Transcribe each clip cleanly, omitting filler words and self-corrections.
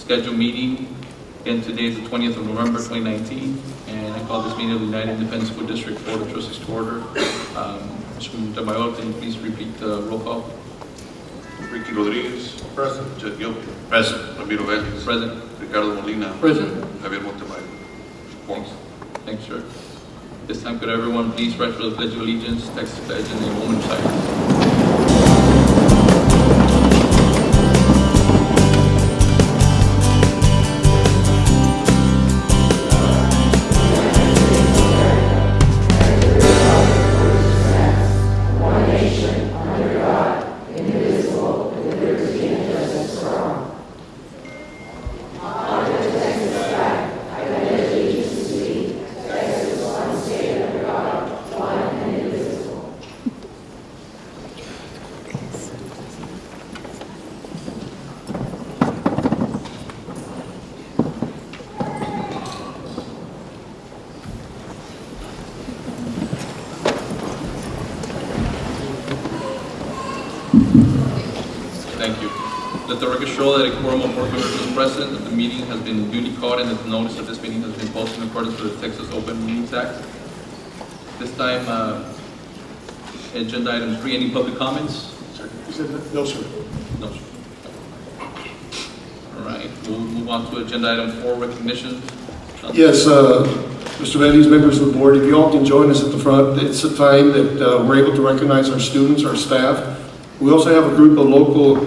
scheduled meeting. Again, today is the 20th of November 2019, and I call this meeting of the United Independent School District Board of Trustees to order. Mr. Montemayor, can you please repeat the roll call? Ricky Rodriguez. Present. Jed Gil. Present. Ramiro Vélez. Present. Ricardo Molina. Present. Javier Montemayor. Forms. Thanks, sir. This time, could everyone please rise for the Pledge of Allegiance, text the pledge, and a moment of silence. Thank you. Let the record show that a quorum of board members is present, that the meeting has been duly called, and that the notice of this meeting has been posted in accordance with the Texas Open Meetings Act. This time, agenda item 3, any public comments? No, sir. No, sir. All right, we'll move on to agenda item 4, recognition. Yes, Mr. Vélez, members of the board, if you all can join us at the front, it's a time that we're able to recognize our students, our staff. We also have a group of local,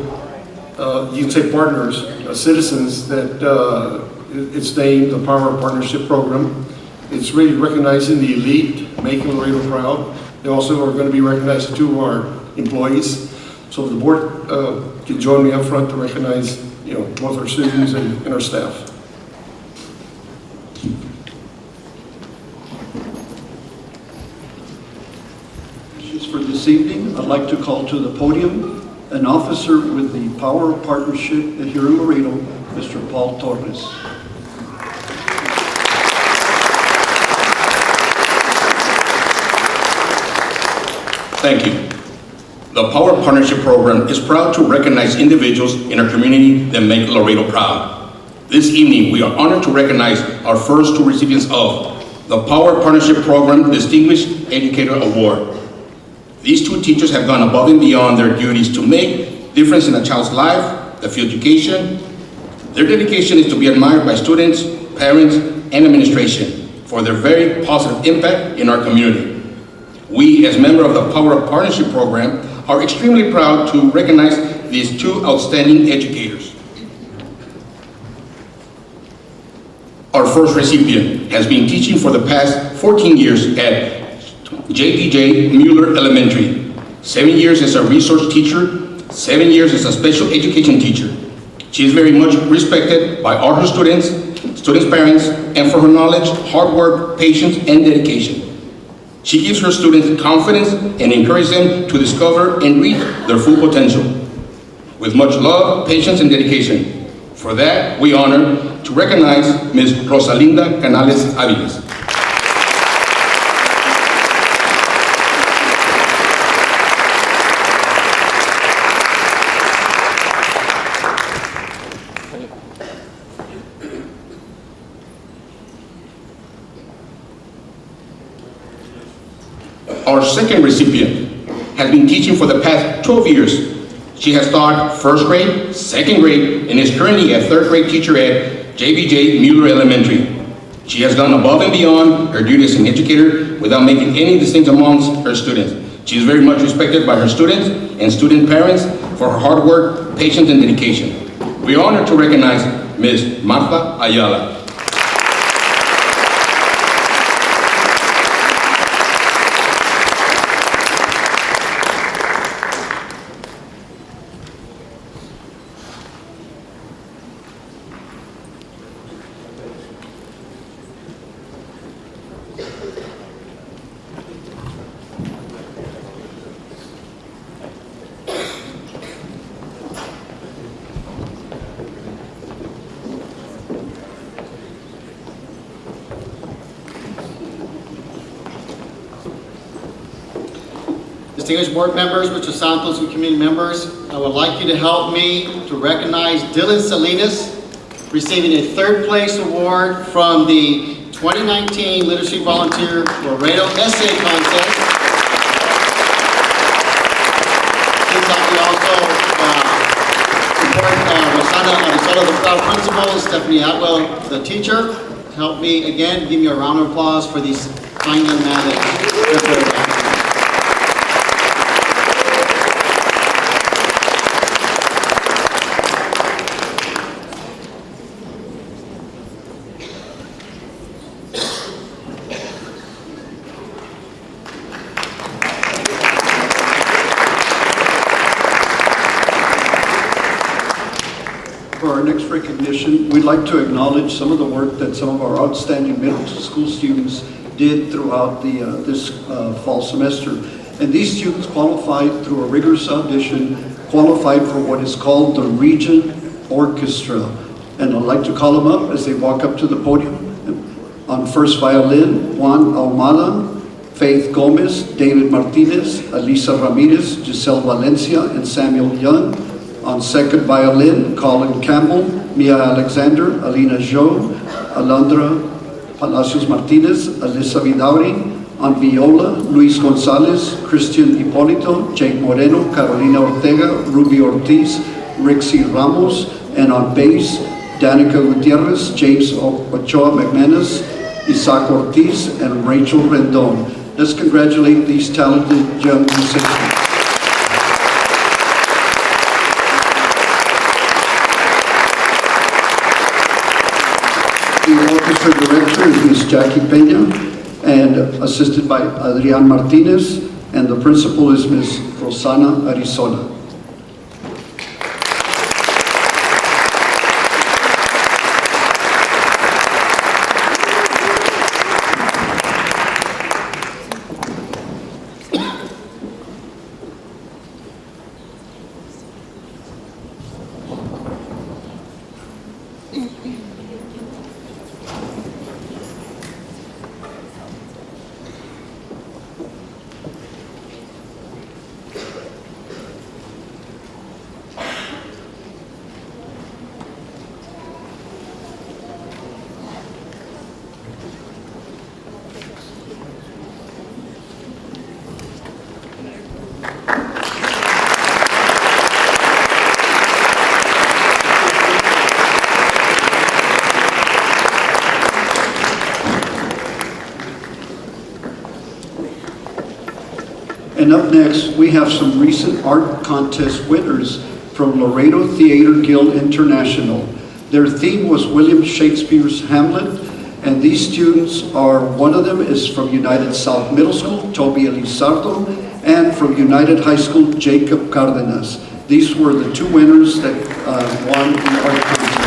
you can say partners, citizens that it's named the Power Partnership Program. It's really recognizing the elite, making Laredo proud. They also are going to be recognizing 2 of our employees. So the board can join me up front to recognize, both our students and our staff. For this evening, I'd like to call to the podium an officer with the Power Partnership here in Laredo, Mr. Paul Torres. Thank you. The Power Partnership Program is proud to recognize individuals in our community that make Laredo proud. This evening, we are honored to recognize our first 2 recipients of the Power Partnership Program Distinguished Educator Award. These 2 teachers have gone above and beyond their duties to make difference in a child's life, the field education. Their dedication is to be admired by students, parents, and administration for their very positive impact in our community. We, as members of the Power Partnership Program, are extremely proud to recognize these 2 outstanding educators. Our first recipient has been teaching for the past 14 years at JPJ Mueller Elementary, 7 years as a resource teacher, 7 years as a special education teacher. She is very much respected by all her students, parents, and for her knowledge, hard work, patience, and dedication. She gives her students confidence and encourages them to discover and reach their full potential. With much love, patience, and dedication. For that, we honor to recognize Ms. Rosalinda Canales Aviles. Our second recipient has been teaching for the past 12 years. She has taught 1st grade, 2nd grade, and is currently a 3rd grade teacher at JBJ Mueller Elementary. She has gone above and beyond her duties as an educator without making any distinction amongst her students. She is very much respected by her students and student parents for her hard work, patience, and dedication. We are honored to recognize Ms. Martha Ayala. Distinguished board members, Mr. Santos, and community members, I would like you to help me to recognize Dylan Salinas, receiving a third place award from the 2019 Literacy Volunteer Laredo Essay Contest. Please help me also support Rosana Arizona, the proud principal, Stephanie Atwell, the teacher. Help me again, give me a round of applause for these fine young men that For our next recognition, we'd like to acknowledge some of the work that some of our outstanding middle school students did throughout this fall semester. And these students qualified through a rigorous audition, qualified for what is called the Region Orchestra. And I'd like to call them up as they walk up to the podium. On first violin, Juan Ahumada, Faith Gomez, David Martinez, Alisa Ramirez, Giselle Valencia, and Samuel Young. On second violin, Colin Campbell, Mia Alexander, Alina Jo, Alondra Palacios Martinez, Alyssa Vidauri. On viola, Luis Gonzalez, Christian Hipólito, Jake Moreno, Carolina Ortega, Ruby Ortiz, Rixie Ramos. And on bass, Danica Gutierrez, James Ochoa McManus, Isaac Ortiz, and Rachel Rendon. Let's congratulate these talented young musicians. The orchestra director is Ms. Jackie Peña, and assisted by Adrian Martinez, and the principal is Ms. Rosana Arizona. And up next, we have some recent art contest winners from Laredo Theater Guild International. Their theme was William Shakespeare's Hamlet, and these students are, one of them is from United South Middle School, Toby Elizardo, and from United High School, Jacob Cardenas. These were the two winners that won the art contest.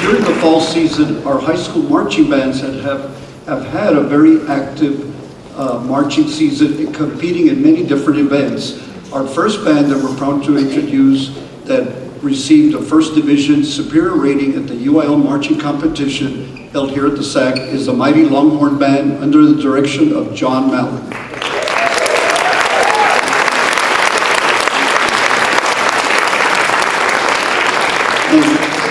During the fall season, our high school marching bands have had a very active marching season, competing in many different events. Our first band that we're proud to introduce that received a first division superior rating at the UIL marching competition held here at the SAC is the mighty Longhorn Band under the direction of John Mallon.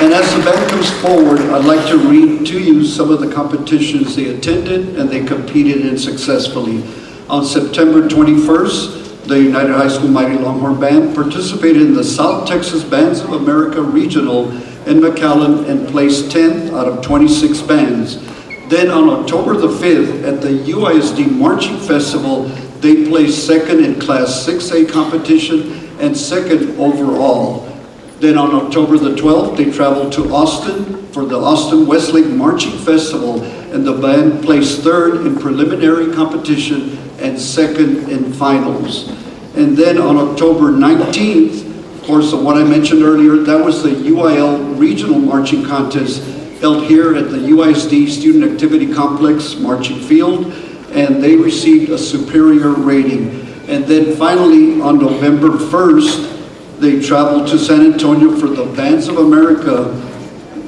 And as the band comes forward, I'd like to read to you some of the competitions they attended and they competed in successfully. On September 21st, The United High School Mighty Longhorn Band participated in the South Texas Bands of America Regional in McAllen and placed 10th out of 26 bands. Then on October the 5th at the UISD Marching Festival, they placed second in Class 6A competition and second overall. Then on October the 12th, they traveled to Austin for the Austin Westlake Marching Festival, and the band placed third in preliminary competition and second in finals. And then on October 19th, of course, the one I mentioned earlier, that was the UIL Regional Marching Contest held here at the UISD Student Activity Complex Marching Field, and they received a superior rating. And then finally, on November 1st, they traveled to San Antonio for the Bands of America,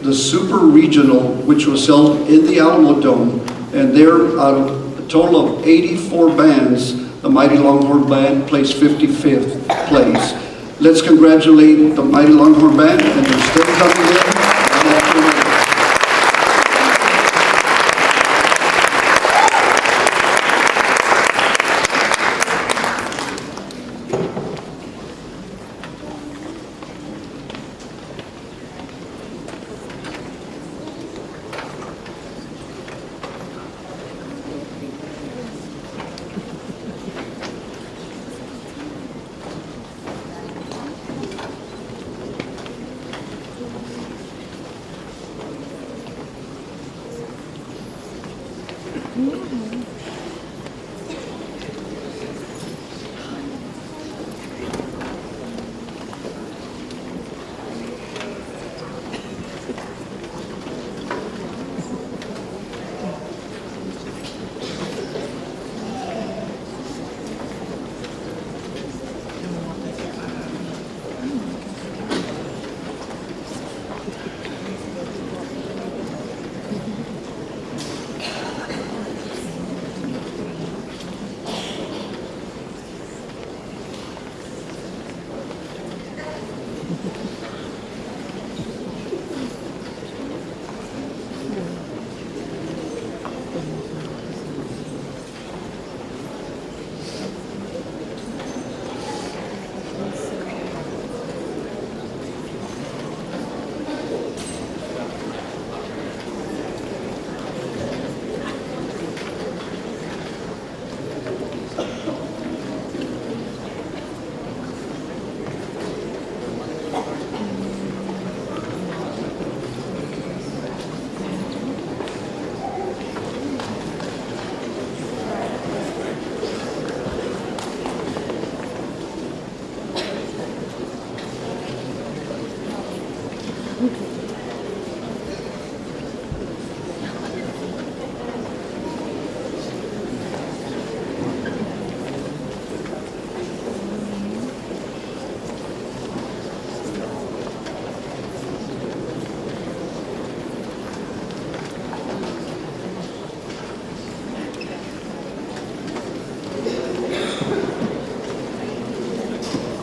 the Super Regional, which was held in the Alamo Dome, and there, out of a total of 84 bands, the Mighty Longhorn Band placed 55th place. Let's congratulate the Mighty Longhorn Band, and they're still coming in.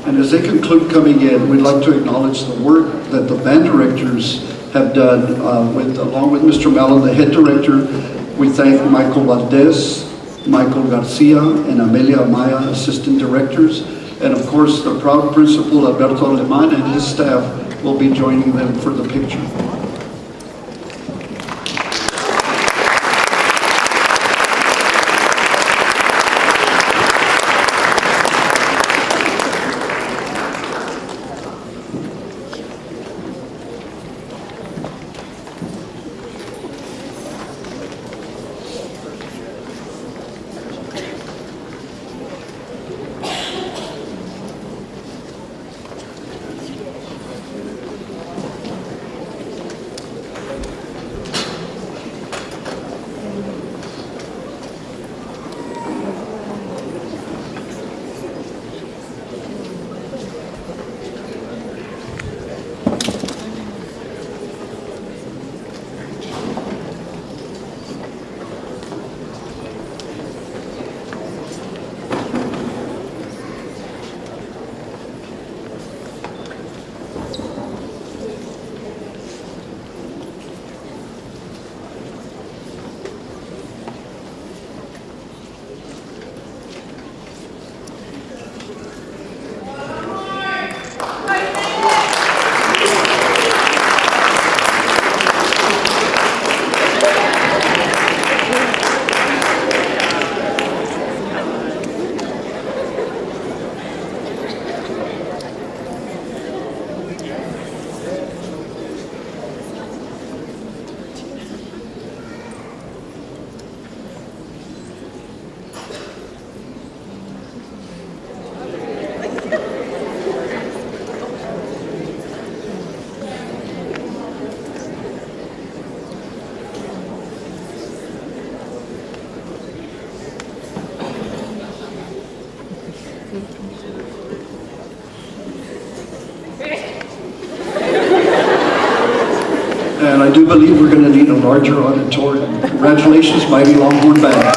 And as they conclude coming in, we'd like to acknowledge the work that the band directors have done along with Mr. Mellon, the head director. We thank Michael Valdez, Michael Garcia, and Amelia Amaya, assistant directors. And of course, the proud principal, Alberto Aleman, and his staff will be joining them for the picture. And I do believe we're going to need a larger auditorium. Congratulations, Mighty Longhorn Band.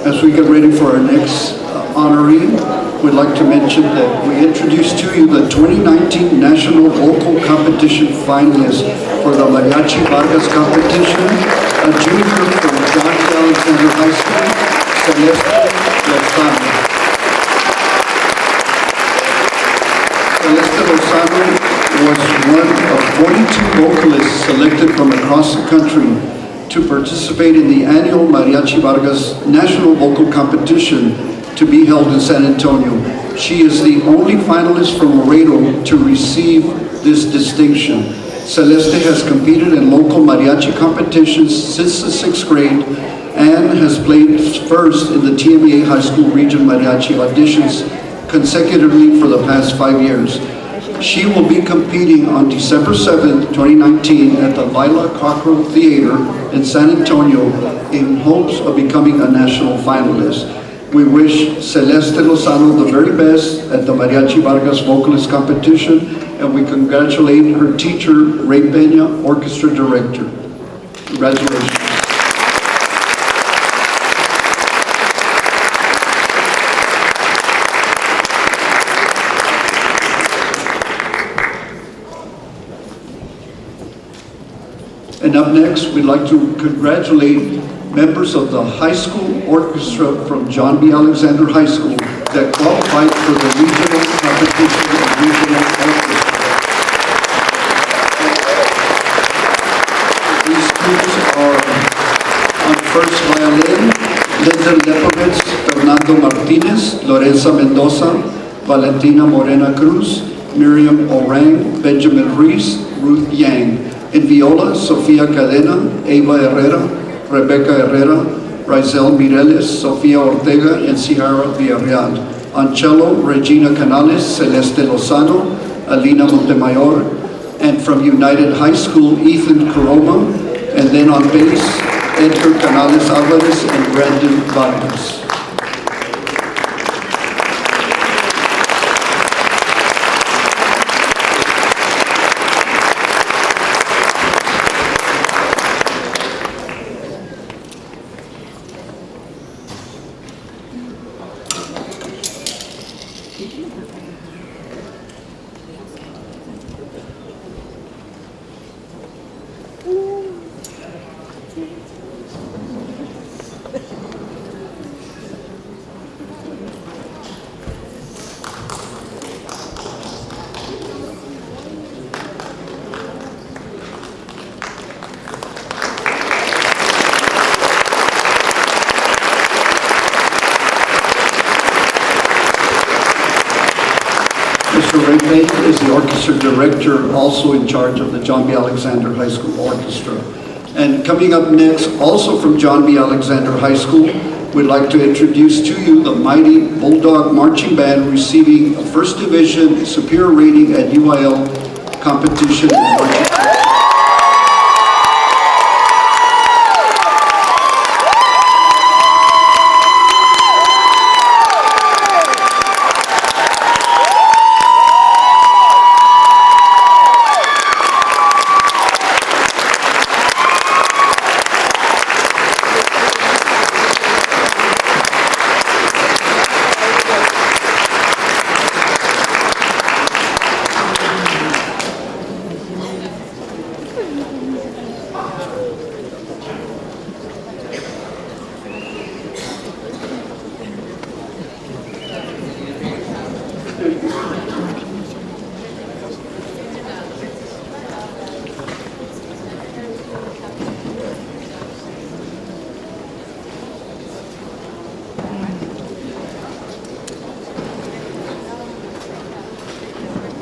As we get ready for our next honoree, we'd like to mention that we introduce to you the 2019 National Vocal Competition finalist for the Mariachi Vargas competition, a junior from John D. Alexander High School, Celeste Lozano. Celeste Lozano was one of 42 vocalists selected from across the country to participate in the annual Mariachi Vargas National Vocal Competition to be held in San Antonio. She is the only finalist from Laredo to receive this distinction. Celeste has competed in local mariachi competitions since the 6th grade and has placed first in the TMEA High School Region Mariachi auditions consecutively for the past 5 years. She will be competing on December 7th, 2019 at the Lila Cockrell Theater in San Antonio in hopes of becoming a national finalist. We wish Celeste Lozano the very best at the Mariachi Vargas Vocalist Competition, and we congratulate her teacher, Ray Peña, Orchestra Director. Congratulations. And up next, we'd like to congratulate members of the high school orchestra from John B. Alexander High School that qualified for the regional competition of regional orchestra. These students are on first violin, Linda Lepovitz, Fernando Martinez, Lorenza Mendoza, Valentina Morena Cruz, Miriam Orang, Benjamin Reese, Ruth Yang. In viola, Sofia Cadena, Eva Herrera, Rebecca Herrera, Rizel Mireles, Sofia Ortega, and Ciara Villarreal. On cello, Regina Canales, Celeste Lozano, Alina Montemayor, and from United High School, Ethan Coroma, and then on bass, Edgar Canales Alvarez and Brandon Vargas. Mr. Ray Payne is the orchestra director, also in charge of the John B. Alexander High School Orchestra. And coming up next, also from John B. Alexander High School, we'd like to introduce to you the mighty Bulldog Marching Band receiving a First Division Superior Rating at UIL competition in marching.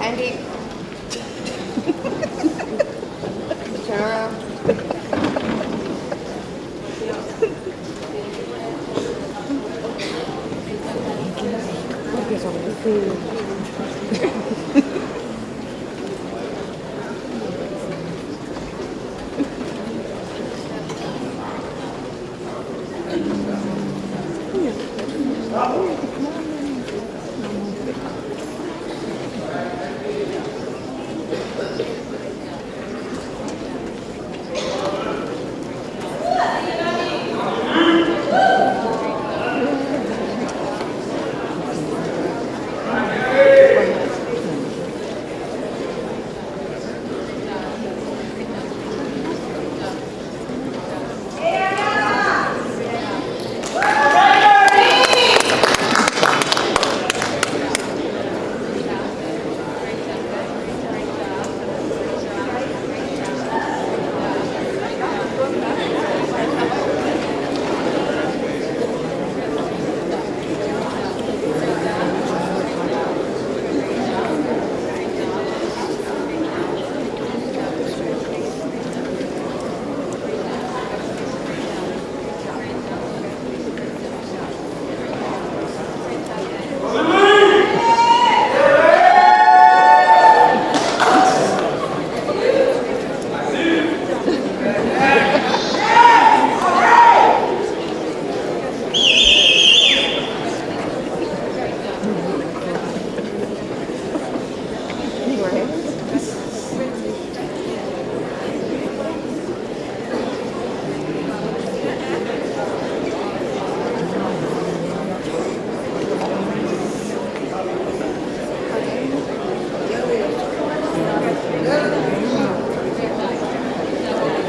Andy. Turn around.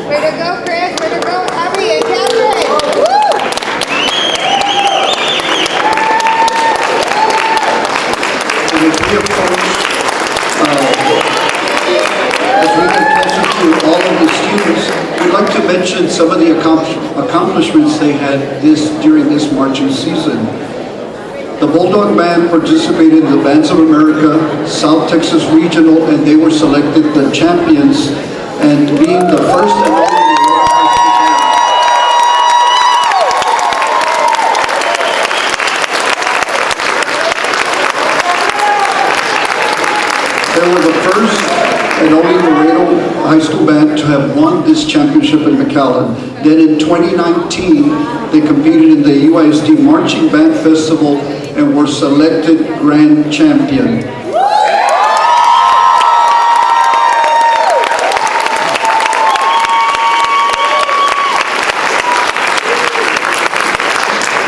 Way to go, Chris. Way to go, Abby and Catherine. Woo! And as we approach, as we get closer to all of the students, we'd like to mention some of the accomplishments they had during this marching season. The Bulldog Band participated in the Bands of America, South Texas Regional, and they were selected the champions, and being the first and only they were the first and only Laredo High School band to have won this championship in McAllen. Then in 2019, they competed in the UISD Marching Band Festival and were selected grand champion.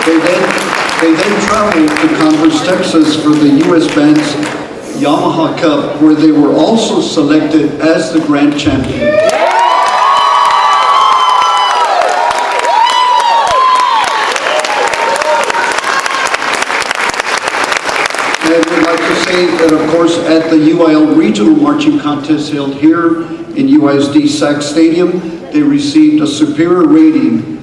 They then They then traveled to Converse, Texas for the U.S. Band's Yamaha Cup, where they were also selected as the grand champion. And we'd like to say that, of course, at the UIL Regional Marching Contest held here in UISD Sac Stadium, they received a superior rating.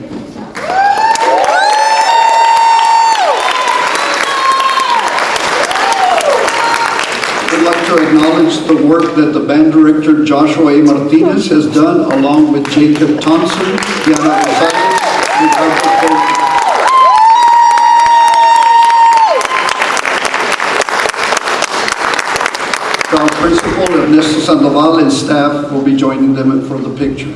We'd like to acknowledge the work that the band director Joshua A. Martinez has done, along with Jacob Thompson, Diana Gonzalez, and Dr. Cole. Our principal, Ernesto Sandoval, and staff will be joining them for the picture.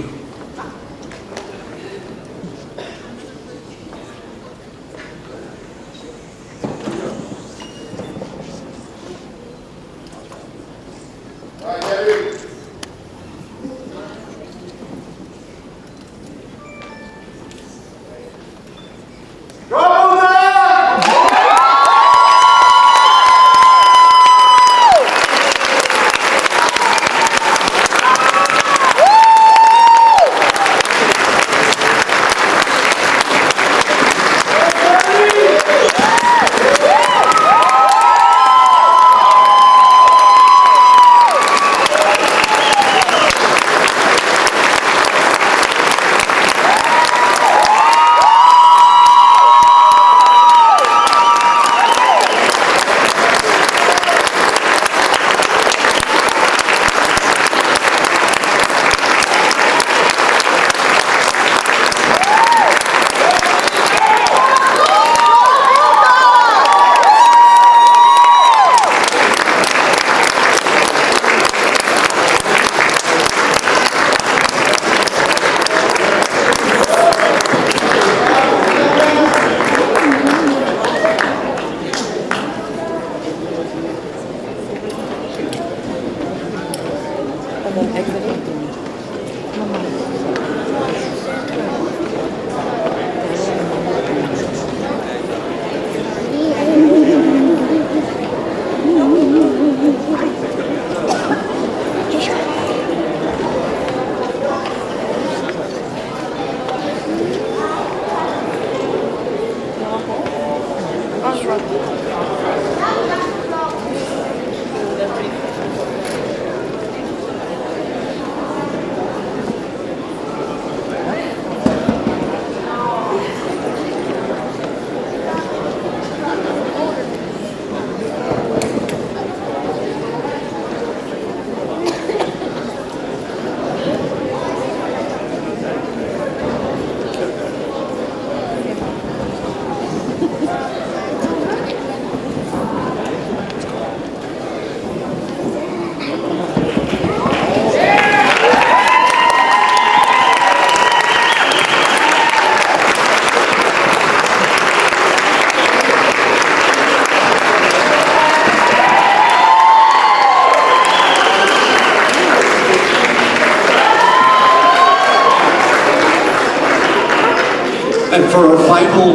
And for our final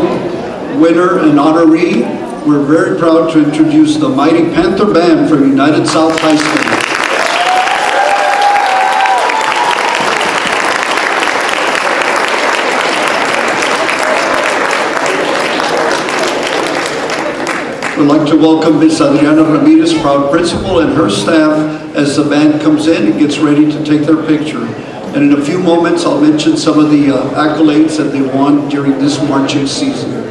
winner and honoree, we're very proud to introduce the mighty Panther Band from United South High School. We'd like to welcome Ms. Adriana Ramirez, proud principal, and her staff as the band comes in and gets ready to take their picture. And in a few moments, I'll mention some of the accolades that they won during this marching season.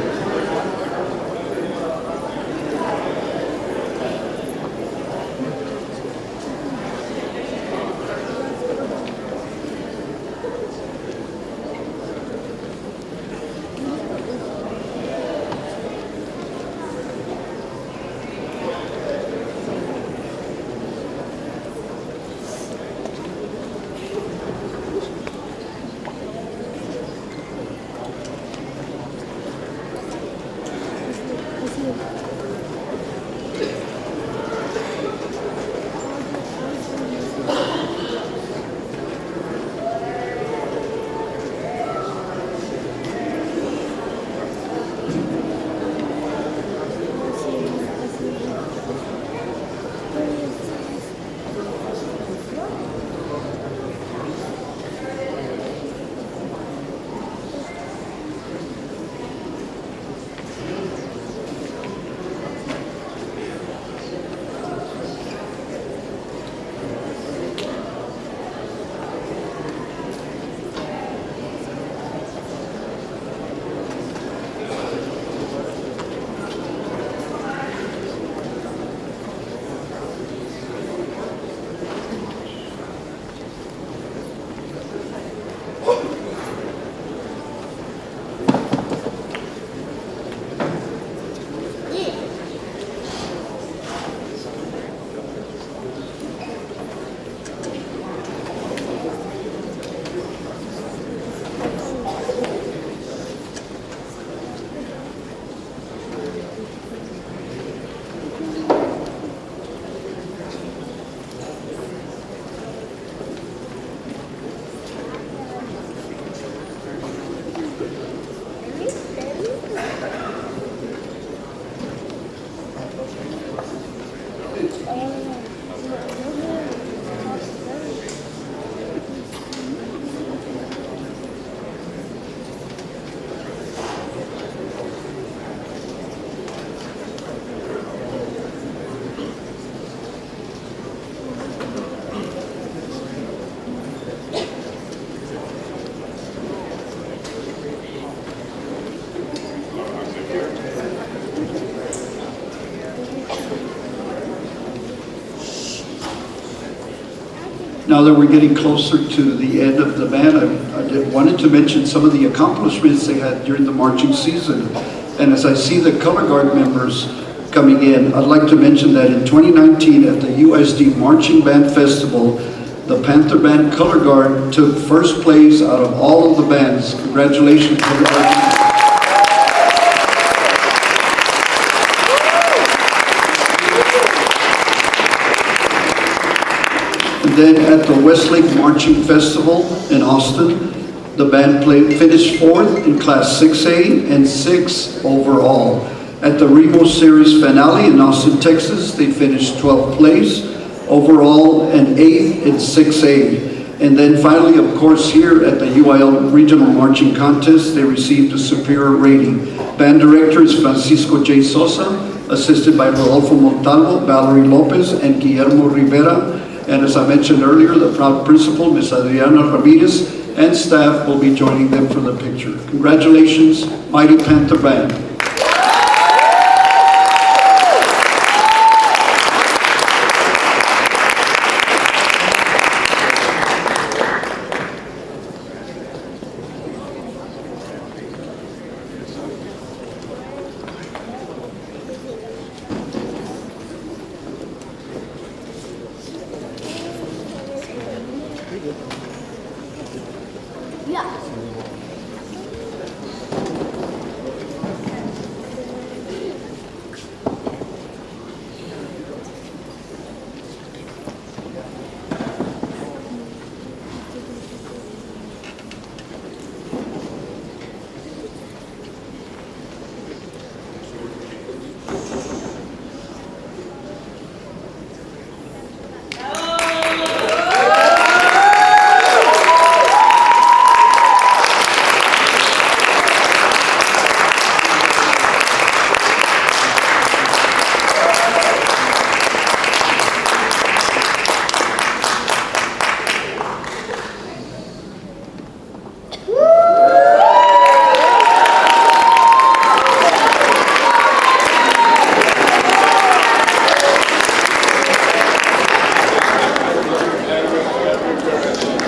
Now that we're getting closer to the end of the band, wanted to mention some of the accomplishments they had during the marching season. And as I see the color guard members coming in, I'd like to mention that in 2019 at the USD Marching Band Festival, the Panther Band Color Guard took first place out of all of the bands. Congratulations, Color Guard. And then at the Westlake Marching Festival in Austin, the band finished fourth in Class 6A and 6 overall. At the Remo Series finale in Austin, Texas, they finished 12th place overall and 8th in 6A. And then finally, of course, here at the UIL Regional Marching Contest, they received a superior rating. Band director is Francisco J. Sosa, assisted by Rodolfo Montalvo, Valerie Lopez, and Guillermo Rivera. And as I mentioned earlier, the proud principal, Ms. Adriana Ramirez, and staff will be joining them for the picture. Congratulations, Mighty Panther Band.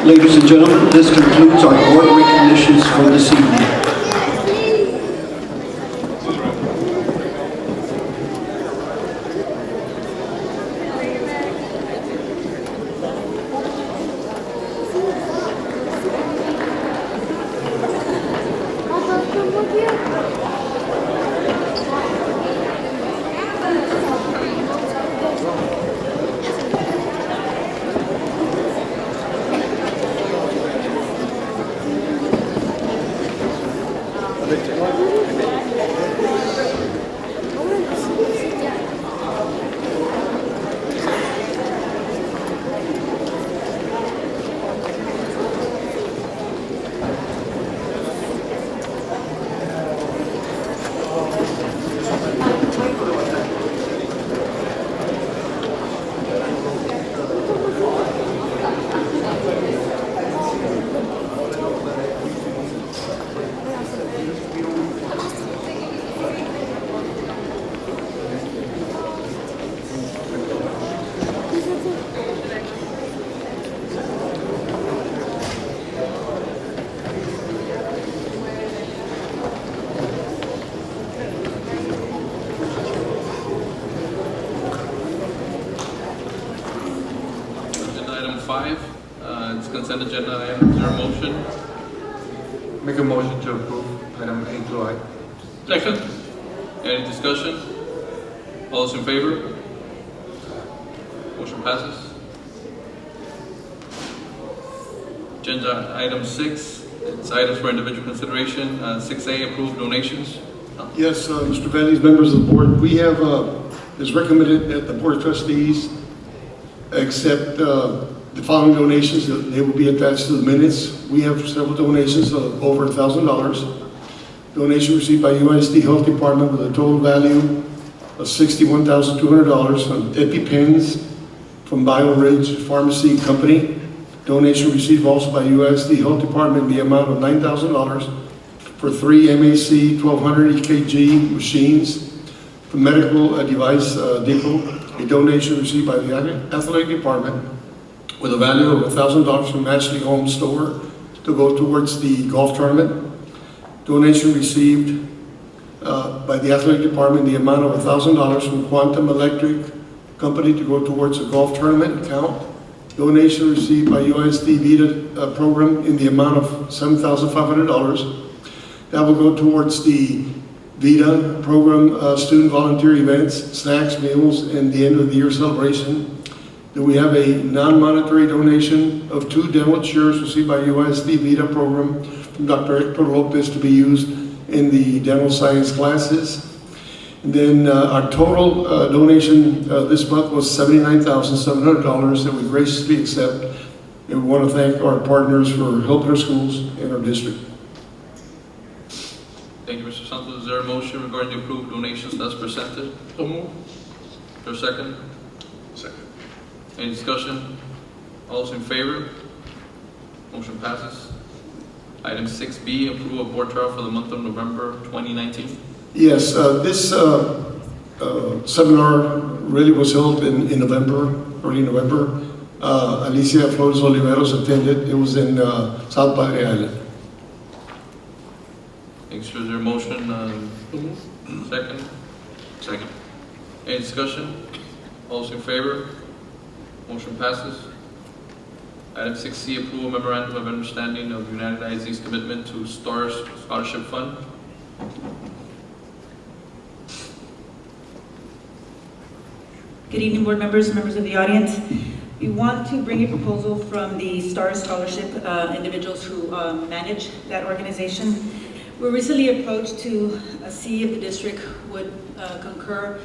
Ladies and gentlemen, this concludes our board recognitions for this evening. It's consent agenda item. Is there a motion? Make a motion to approve item A through I. Second. Any discussion? All those in favor? Motion passes. Agenda item 6. It's items for individual consideration. 6A, approved donations. Yes, Mr. Valley's members of the board, we have, it's recommended that the board of trustees accept the following donations. They will be attached to the minutes. We have several donations of over $1,000. Donation received by UISD Health Department with a total value of $61,200 from EpiPens from BioRidge Pharmacy Company. Donation received also by UISD Health Department in the amount of $9,000 for 3 MAC 1200 EKG machines from Medical Device Depot. A donation received by the Athletic Department with a value of $1,000 from Ashley Home Store to go towards the golf tournament. Donation received by the athletic department, the amount of $1,000 from Quantum Electric Company to go towards a golf tournament account. Donation received by UISD Vita program in the amount of $7,500. That will go towards the Vita program, student volunteer events, snacks, meals, and the end of the year celebration. Then we have a non-monetary donation of 2 dental chairs received by UISD Vita program from Dr. Hector Lopez to be used in the dental science classes. And then our total donation this month was $79,700 that we graciously accept. And we want to thank our partners for helping our schools and our district. Thank you, Mr. Santos. Is there a motion regarding the approved donations as presented? So moved. Is there a second? Second. Any discussion? All those in favor? Motion passes. Item 6B, approval of board trial for the month of November 2019. Yes, this seminar really was held in November, early November. Alicia Flores Oliveros attended. It was in South Padre Island. Thanks. Is there a motion? Second? Second. Any discussion? All those in favor? Motion passes. Item 6C, approval memorandum of understanding of United ISD's commitment to STARS Scholarship Fund. Good evening, board members and members of the audience. We want to bring a proposal from the STARS Scholarship individuals who manage that organization. We were recently approached to see if the district would concur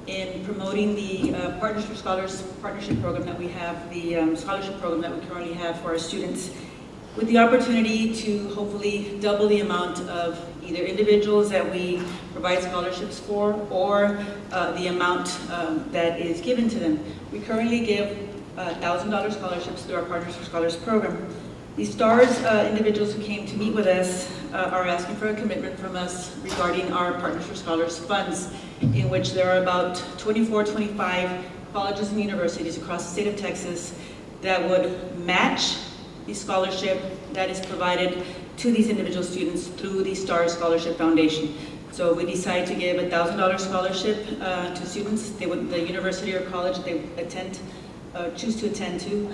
in promoting the Partners for Scholars partnership program that we have, the scholarship program that we currently have for our students, with the opportunity to hopefully double the amount of either individuals that we provide scholarships for or the amount that is given to them. We currently give $1,000 scholarships through our Partners for Scholars program. The STARS individuals who came to meet with us are asking for a commitment from us regarding our Partners for Scholars funds, in which there are about 25 colleges and universities across the state of Texas that would match the scholarship that is provided to these individual students through the STARS Scholarship Foundation. So we decided to give a $1,000 scholarship to students. The university or college they attend, choose to attend to,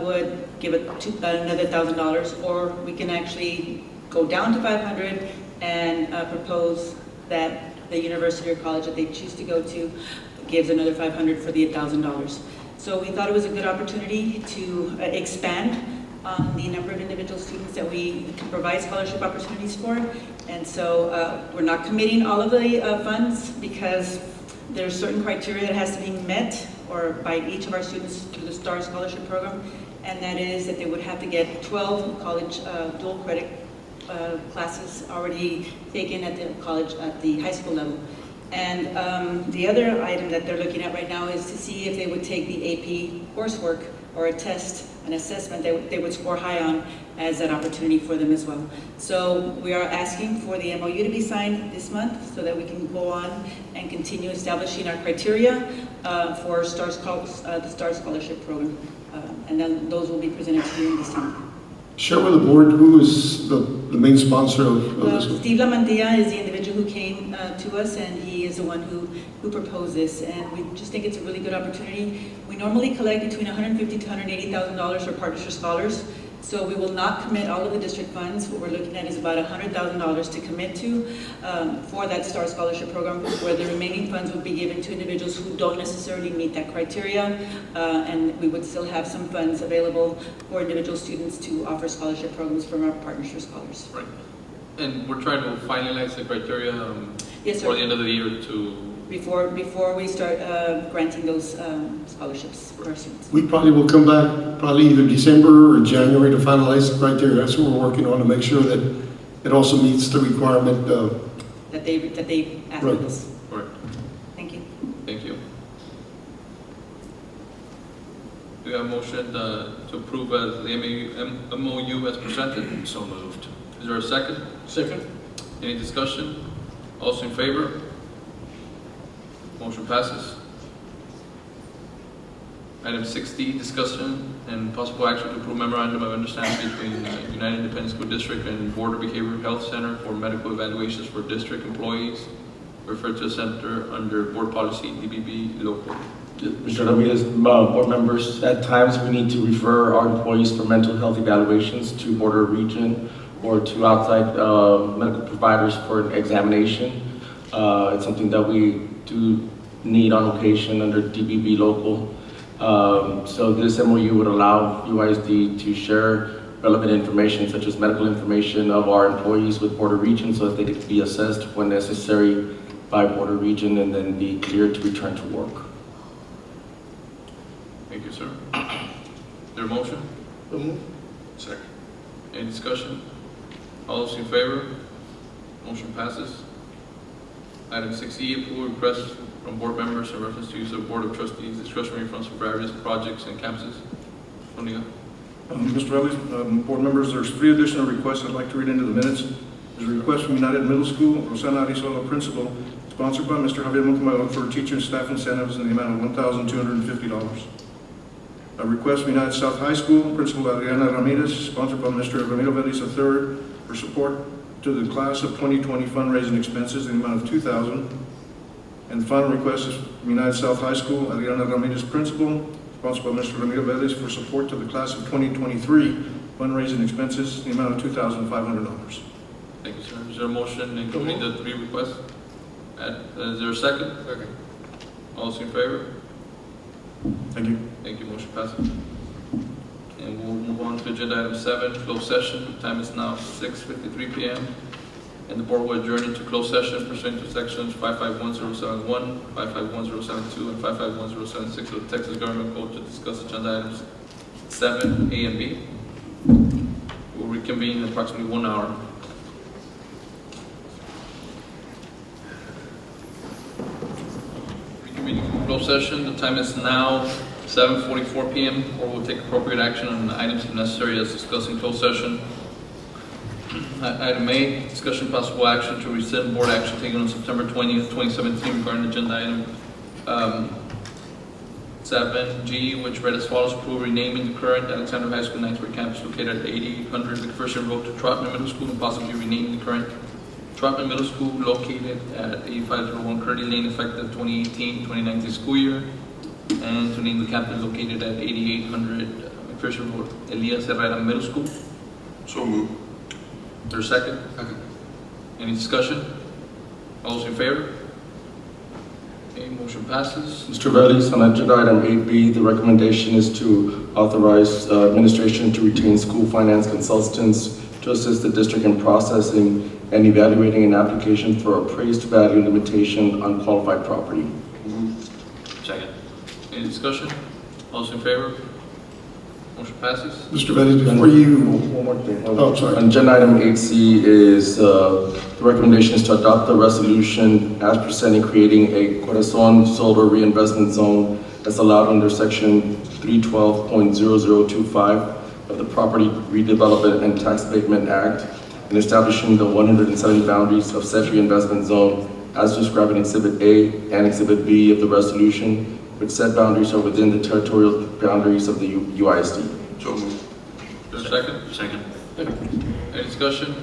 would give another $1,000, or we can actually go down to $500 and propose that the university or college that they choose to go to gives another $500 for the $1,000. So we thought it was a good opportunity to expand on the number of individual students that we can provide scholarship opportunities for. And so we're not committing all of the funds because there's certain criteria that has to be met or by each of our students through the STAR Scholarship Program, and that is that they would have to get 12 college dual credit classes already taken at the college, at the high school level. And the other item that they're looking at right now is to see if they would take the AP coursework or a test, an assessment that they would score high on as an opportunity for them as well. So we are asking for the MOU to be signed this month so that we can go on and continue establishing our criteria for the STAR Scholarship Program. And then those will be presented to you in December. Share with the board who is the main sponsor of this one. Steve Lamantia is the individual who came to us, and he is the one who proposed this. And we just think it's a really good opportunity. We normally collect between $150,000 to $180,000 for Partners for Scholars. So we will not commit all of the district funds. What we're looking at is about $100,000 to commit to for that STAR Scholarship Program, where the remaining funds would be given to individuals who don't necessarily meet that criteria, and we would still have some funds available for individual students to offer scholarship programs from our Partners for Scholars. Right. And we're trying to finalize the criteria Yes, sir. for the end of the year to... Before we start granting those scholarships for our students. We probably will come back probably either December or January to finalize the criteria. That's what we're working on, to make sure that it also meets the requirement that they asked Right. of us. Right. Thank you. Thank you. Do we have a motion to approve as the MOU as presented? So moved. Is there a second? Second. Any discussion? All those in favor? Motion passes. Item 6D, discussion And possible action to approve memorandum of understanding between United Independent School District and Board of Behavioral Health Center for medical evaluations for district employees, referred to a center under board policy DBB local. Mr. Ramirez, board members, at times we need to refer our employees for mental health evaluations to board or region or to outside medical providers for an examination. It's something that we do need on occasion under DBB local. So this MOU would allow UISD to share relevant information such as medical information of our employees with board or region so that they could be assessed when necessary by board or region and then be cleared to return to work. Thank you, sir. Is there a motion? Second. Any discussion? All those in favor? Motion passes. Item 6E, approval request from board members in reference to use of Board of Trustees discretionary funds for various projects and campuses. Mr. Ellis, board members, there's 3 additional requests I'd like to read into the minutes. There's a request from United Middle School, Rosana Arizola, principal, sponsored by Mr. Javier Montemayor for teacher and staff incentives in the amount of $1,250. A request from United South High School, Principal Adriana Ramirez, sponsored by Mr. Ramiro Vélez III, for support to the class of 2020 fundraising expenses in the amount of $2,000. And the final request is from United South High School, Adriana Ramirez, Principal, sponsored by Mr. Ramiro Vélez, for support to the class of 2023 fundraising expenses in the amount of $2,500. Thank you, sir. Is there a motion including the 3 requests? Is there a second? Second. All those in favor? Thank you. Thank you. Motion passes. And we'll move on to agenda item 7, closed session. The time is now 6:53 p.m. And the board will adjourn into closed session pursuant to sections 551071, 551072, and 551076 of the Texas Government Code to discuss agenda items 7, A, and B. We'll reconvene in approximately 1 hour. Closed session. The time is now 7:44 p.m. or we'll take appropriate action on items if necessary as discussed in closed session. Item A, discussion possible action to rescind board action taken on September 20th, 2017 regarding agenda item 7G, which read as follows: approve renaming the current Alexander High School 9th grade campus located at 8800 McPherson Road to Trotman Middle School, and possibly renaming the current Trotman Middle School located at 8501 Curdy Lane effective 2018-2019 school year, and to name the campus located at 8800 McPherson Road, Elias Herrera Middle School. So moved. Is there a second? Second. Any discussion? All those in favor? Okay, motion passes. Mr. Vélez, on agenda item 8B, the recommendation is to authorize administration to retain school finance consultants to assist the district in processing and evaluating an application for appraised value limitation on qualified property. Second. Any discussion? All those in favor? Motion passes. Mr. Vélez, before you... One more thing. Oh, sorry. On agenda item 8C is the recommendation is to adopt the resolution as presented, creating a Corazon Solar Reinvestment Zone as allowed under section 312.0025 of the Property Redevelopment and Tax Abatement Act, and establishing the 170 boundaries of said reinvestment zone as described in Exhibit A and Exhibit B of the resolution, which said boundaries are within the territorial boundaries of the UISD. So moved. Is there a second? Second. Any discussion?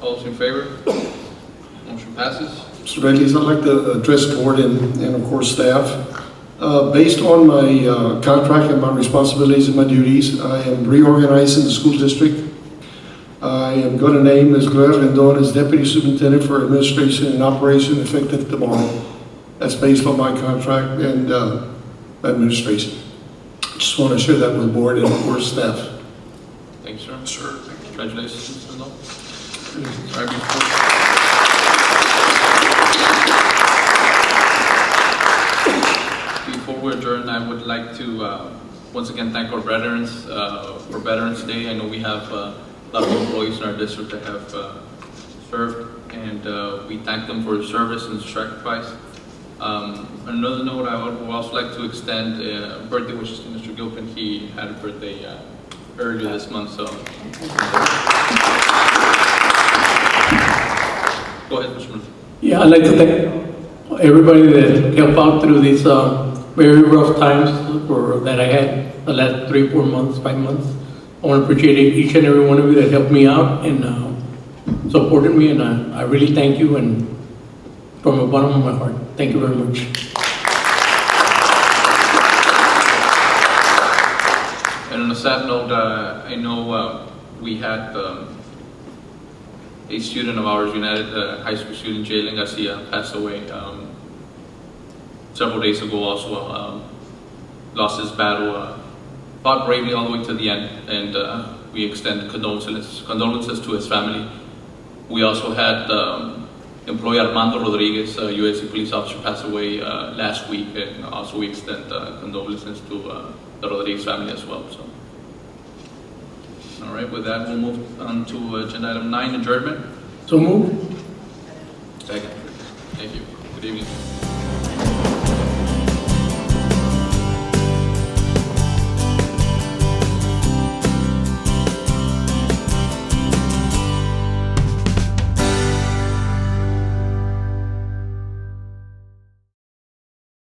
All those in favor? Motion passes. Mr. Vélez, I'd like to address the board and of course staff. Based on my contract and my responsibilities and my duties, I am reorganizing the school district. I am going to name Ms. Gloria Rendon as Deputy Superintendent for Administration and Operation effective tomorrow. That's based on my contract and administration. Just want to share that with the board and of course staff. Thank you, sir. Sir, thank you. Congratulations, Mr. Rendon. Before we adjourn, I would like to once again thank our veterans for Veterans Day. I know we have a lot of employees in our district that have served, and we thank them for their service and sacrifice. On another note, I would also like to extend birthday wishes to Mr. Gilpin. He had a birthday earlier this month, so. Go ahead, Mr. Miller. Yeah, I'd like to thank everybody that helped out through this very rough times that I had the last 3, 4 months, 5 months. I want to appreciate each and every one of you that helped me out and supported me, and I really thank you, and from the bottom of my heart, thank you very much. And on a sad note, I know we had a student of ours, United high school student, Jalen Garcia, passed away several days ago also. Lost his battle, fought bravely all the way to the end, and we extend condolences to his family. We also had employee Armando Rodriguez, a USC police officer, passed away last week, and also we extend condolences to the Rodriguez family as well. So, all right, with that, we'll move on to agenda item 9, adjournment. So move. Second. Thank you. Good evening.